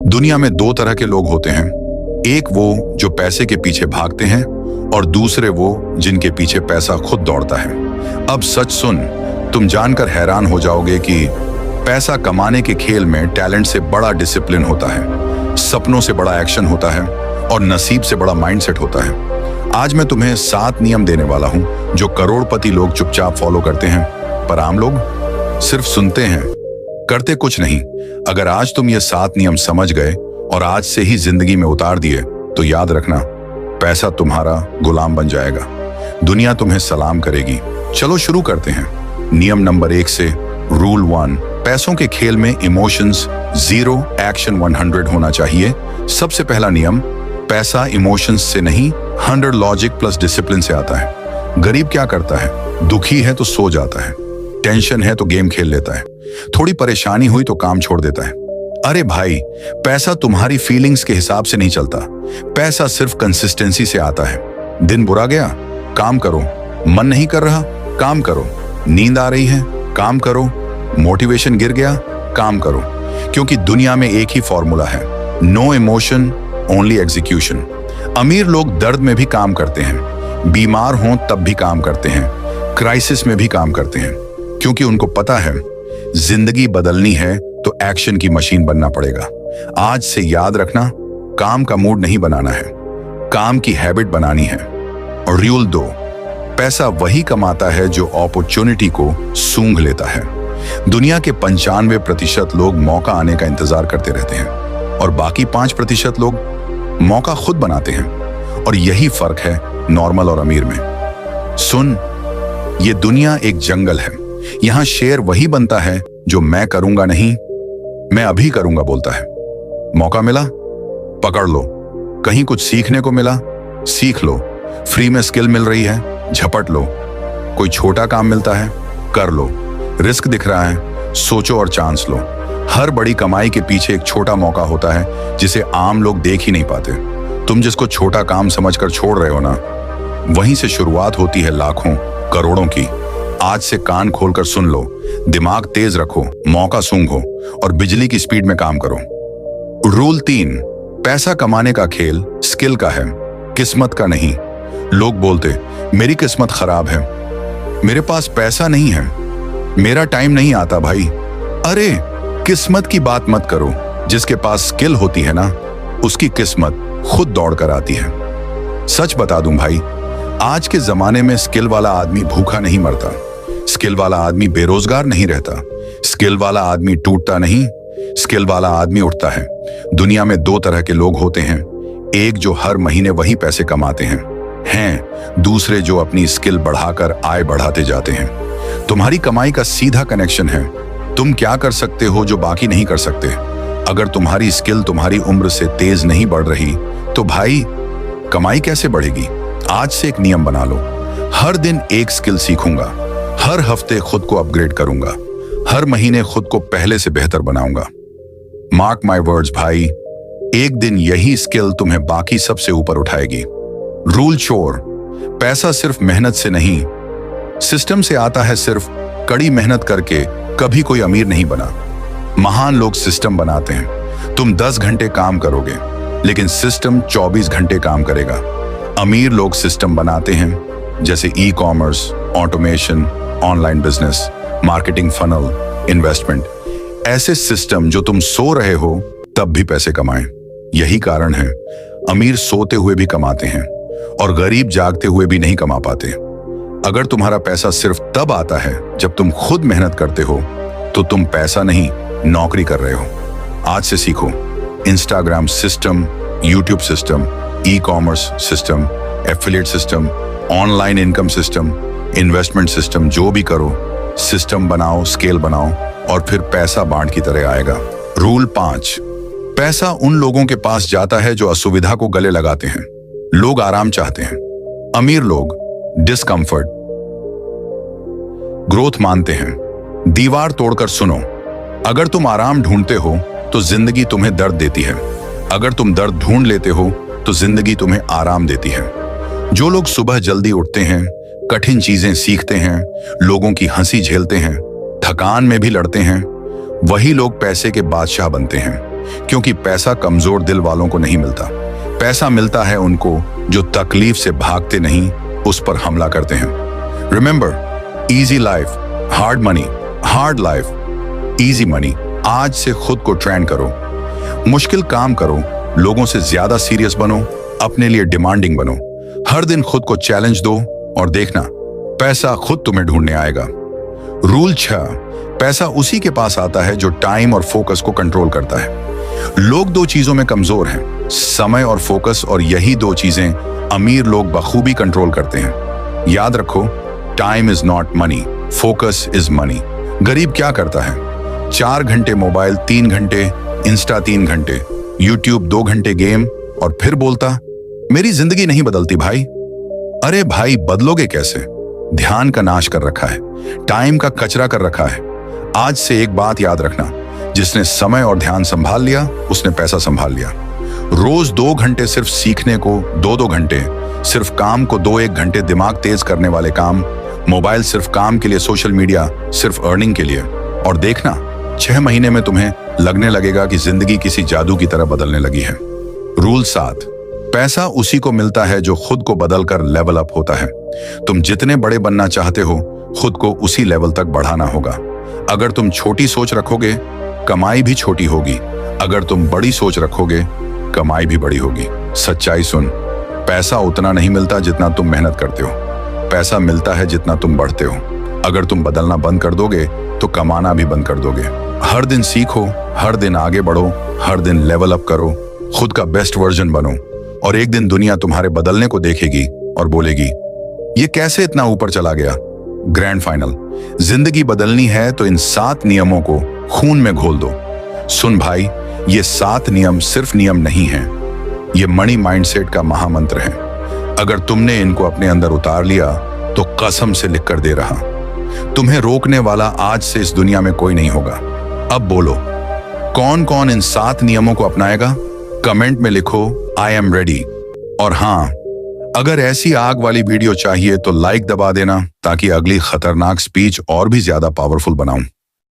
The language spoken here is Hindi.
दुनिया में दो तरह के लोग होते हैं। एक वो जो पैसे के पीछे भागते हैं और दूसरे वो जिनके पीछे पैसा खुद दौड़ता है। अब सच सुन, तुम जानकर हैरान हो जाओगे कि पैसा कमाने के खेल में टैलेंट से बड़ा डिसिप्लिन होता है, सपनों से बड़ा एक्शन होता है और नसीब से बड़ा माइंडसेट होता है। आज मैं तुम्हें 7 नियम देने वाला हूं जो करोड़पति लोग चुपचाप फॉलो करते हैं, पर आम लोग सिर्फ सुनते हैं, करते कुछ नहीं। अगर आज तुम ये 7 नियम समझ गए और आज से ही जिंदगी में उतार दिए तो याद रखना, पैसा तुम्हारा गुलाम बन जाएगा, दुनिया तुम्हें सलाम करेगी। चलो शुरू करते हैं। नियम नंबर 1 से। रूल 1, पैसों के खेल में इमोशंस 0, एक्शन 100 होना चाहिए। सबसे पहला नियम, पैसा इमोशंस से नहीं 100 लॉजिक प्लस डिसिप्लिन से आता है। गरीब क्या करता है? दुखी है तो सो जाता है, टेंशन है तो गेम खेल लेता है, थोड़ी परेशानी हुई तो काम छोड़ देता है। अरे भाई, पैसा तुम्हारी फीलिंग्स के हिसाब से नहीं चलता। पैसा सिर्फ कंसिस्टेंसी से आता है। दिन बुरा गया, काम करो। मन नहीं कर रहा, काम करो। नींद आ रही है, काम करो। मोटिवेशन गिर गया, काम करो। क्योंकि दुनिया में एक ही फॉर्मूला है, नो इमोशन ओनली एग्जीक्यूशन। अमीर लोग दर्द में भी काम करते हैं, बीमार हों तब भी काम करते हैं, क्राइसिस में भी काम करते हैं, क्योंकि उनको पता है जिंदगी बदलनी है तो एक्शन की मशीन बनना पड़ेगा। आज से याद रखना, काम का मूड नहीं बनाना है, काम की हैबिट बनानी है। और रूल 2, पैसा वही कमाता है जो अपॉर्चुनिटी को सूंघ लेता है। दुनिया के 95% लोग मौका आने का इंतजार करते रहते हैं और बाकी 5% लोग मौका खुद बनाते हैं। और यही फर्क है नॉर्मल और अमीर में। सुन, ये दुनिया एक जंगल है। यहां शेर वही बनता है जो मैं करूंगा नहीं, मैं अभी करूंगा बोलता है। मौका मिला, पकड़ लो। कहीं कुछ सीखने को मिला, सीख लो। फ्री में स्किल मिल रही है, झपट लो। कोई छोटा काम मिलता है, कर लो। रिस्क दिख रहा है, सोचो और चांस लो। हर बड़ी कमाई के पीछे एक छोटा मौका होता है जिसे आम लोग देख ही नहीं पाते। तुम जिसको छोटा काम समझकर छोड़ रहे हो ना, वहीं से शुरुआत होती है लाखों करोड़ों की। आज से कान खोलकर सुन लो, दिमाग तेज रखो, मौका सूंघो और बिजली की स्पीड में काम करो। रूल 3, पैसा कमाने का खेल स्किल का है, किस्मत का नहीं। लोग बोलते मेरी किस्मत खराब है, मेरे पास पैसा नहीं है, मेरा टाइम नहीं आता। भाई, अरे किस्मत की बात मत करो। जिसके पास स्किल होती है ना, उसकी किस्मत खुद दौड़ कर आती है। सच बता दूं भाई, आज के जमाने में स्किल वाला आदमी भूखा नहीं मरता, स्किल वाला आदमी बेरोजगार नहीं रहता, स्किल वाला आदमी टूटता नहीं, स्किल वाला आदमी उठता है। दुनिया में 2 तरह के लोग होते हैं, एक जो हर महीने वही पैसे कमाते हैं, दूसरे जो अपनी स्किल बढ़ाकर आय बढ़ाते जाते हैं। तुम्हारी कमाई का सीधा कनेक्शन है, तुम क्या कर सकते हो जो बाकी नहीं कर सकते। अगर तुम्हारी स्किल तुम्हारी उम्र से तेज नहीं बढ़ रही तो भाई कमाई कैसे बढ़ेगी। आज से एक नियम बना लो, हर दिन एक स्किल सीखूंगा, हर हफ्ते खुद को अपग्रेड करूंगा, हर महीने खुद को पहले से बेहतर बनाऊंगा। मार्क माय वर्ड्स भाई, एक दिन यही स्किल तुम्हें बाकी सबसे ऊपर उठाएगी। रूल 4, पैसा सिर्फ मेहनत से नहीं, सिस्टम से आता है। सिर्फ कड़ी मेहनत करके कभी कोई अमीर नहीं बना। महान लोग सिस्टम बनाते हैं। तुम 10 घंटे काम करोगे लेकिन सिस्टम 24 घंटे काम करेगा। अमीर लोग सिस्टम बनाते हैं, जैसे ecommerce, automation, online business, marketing funnel, investment. ऐसे सिस्टम जो तुम सो रहे हो तब भी पैसे कमाएं। यही कारण है अमीर सोते हुए भी कमाते हैं और गरीब जागते हुए भी नहीं कमा पाते। अगर तुम्हारा पैसा सिर्फ तब आता है जब तुम खुद मेहनत करते हो तो तुम पैसा नहीं, नौकरी कर रहे हो। आज से सीखो, Instagram system, YouTube system, ecommerce system, affiliate system, online income system, investment system, जो भी करो सिस्टम बनाओ, स्केल बनाओ और फिर पैसा बांट की तरह आएगा। रूल 5, पैसा उन लोगों के पास जाता है जो असुविधा को गले लगाते हैं। लोग आराम चाहते हैं, अमीर लोग डिस्कंफर्ट, ग्रोथ मानते हैं। दीवार तोड़कर सुनो, अगर तुम आराम ढूंढते हो तो जिंदगी तुम्हें दर्द देती है, अगर तुम दर्द ढूंढ लेते हो तो जिंदगी तुम्हें आराम देती है। जो लोग सुबह जल्दी उठते हैं, कठिन चीजें सीखते हैं, लोगों की हंसी झेलते हैं, थकान में भी लड़ते हैं, वही लोग पैसे के बादशाह बनते हैं। क्योंकि पैसा कमजोर दिल वालों को नहीं मिलता। पैसा मिलता है उनको जो तकलीफ से भागते नहीं, उस पर हमला करते हैं। Remember, easy life, hard money, hard life, easy money. आज से खुद को ट्रेन करो, मुश्किल काम करो, लोगों से ज्यादा सीरियस बनो, अपने लिए डिमांडिंग बनो, हर दिन खुद को चैलेंज दो और देखना पैसा खुद तुम्हें ढूंढने आएगा। रूल 6, पैसा उसी के पास आता है जो टाइम और फोकस को कंट्रोल करता है। लोग दो चीजों में कमजोर हैं, समय और फोकस, और यही दो चीजें अमीर लोग बखूबी कंट्रोल करते हैं। याद रखो, time is not money, focus is money. गरीब क्या करता है? 4 घंटे मोबाइल, 3 घंटे इंस्टा, 3 घंटे यूट्यूब, 2 घंटे गेम, और फिर बोलता मेरी जिंदगी नहीं बदलती भाई। अरे भाई, बदलोगे कैसे? ध्यान का नाश कर रखा है, टाइम का कचरा कर रखा है। आज से एक बात याद रखना, जिसने समय और ध्यान संभाल लिया उसने पैसा संभाल लिया। रोज 2 घंटे सिर्फ सीखने को, 2-2 घंटे सिर्फ काम को, 2-1 घंटे दिमाग तेज करने वाले काम, मोबाइल सिर्फ काम के लिए, सोशल मीडिया सिर्फ अर्निंग के लिए। और देखना 6 महीने में तुम्हें लगने लगेगा कि जिंदगी किसी जादू की तरह बदलने लगी है। रूल 7, पैसा उसी को मिलता है जो खुद को बदलकर लेवल अप होता है। तुम जितने बड़े बनना चाहते हो, खुद को उसी लेवल तक बढ़ाना होगा। अगर तुम छोटी सोच रखोगे, कमाई भी छोटी होगी। अगर तुम बड़ी सोच रखोगे, कमाई भी बड़ी होगी। सच्चाई सुन, पैसा उतना नहीं मिलता जितना तुम मेहनत करते हो, पैसा मिलता है जितना तुम बढ़ते हो। अगर तुम बदलना बंद कर दोगे तो कमाना भी बंद कर दोगे। हर दिन सीखो, हर दिन आगे बढ़ो, हर दिन लेवल अप करो, खुद का बेस्ट वर्जन बनो, और एक दिन दुनिया तुम्हारे बदलने को देखेगी और बोलेगी ये कैसे इतना ऊपर चला गया। ग्रैंड फाइनल, जिंदगी बदलनी है तो इन 7 नियमों को खून में घोल दो। सुन भाई, ये 7 नियम सिर्फ नियम नहीं हैं, ये मनी माइंडसेट का महामंत्र है। अगर तुमने इनको अपने अंदर उतार लिया तो कसम से लिख कर दे रहा, तुम्हें रोकने वाला आज से इस दुनिया में कोई नहीं होगा। अब बोलो, कौन कौन इन 7 नियमों को अपनाएगा? कमेंट में लिखो आई एम रेडी। और हाँ, अगर ऐसी आग वाली वीडियो चाहिए तो लाइक दबा देना, ताकि अगली खतरनाक स्पीच और भी ज्यादा पावरफुल बनाऊं।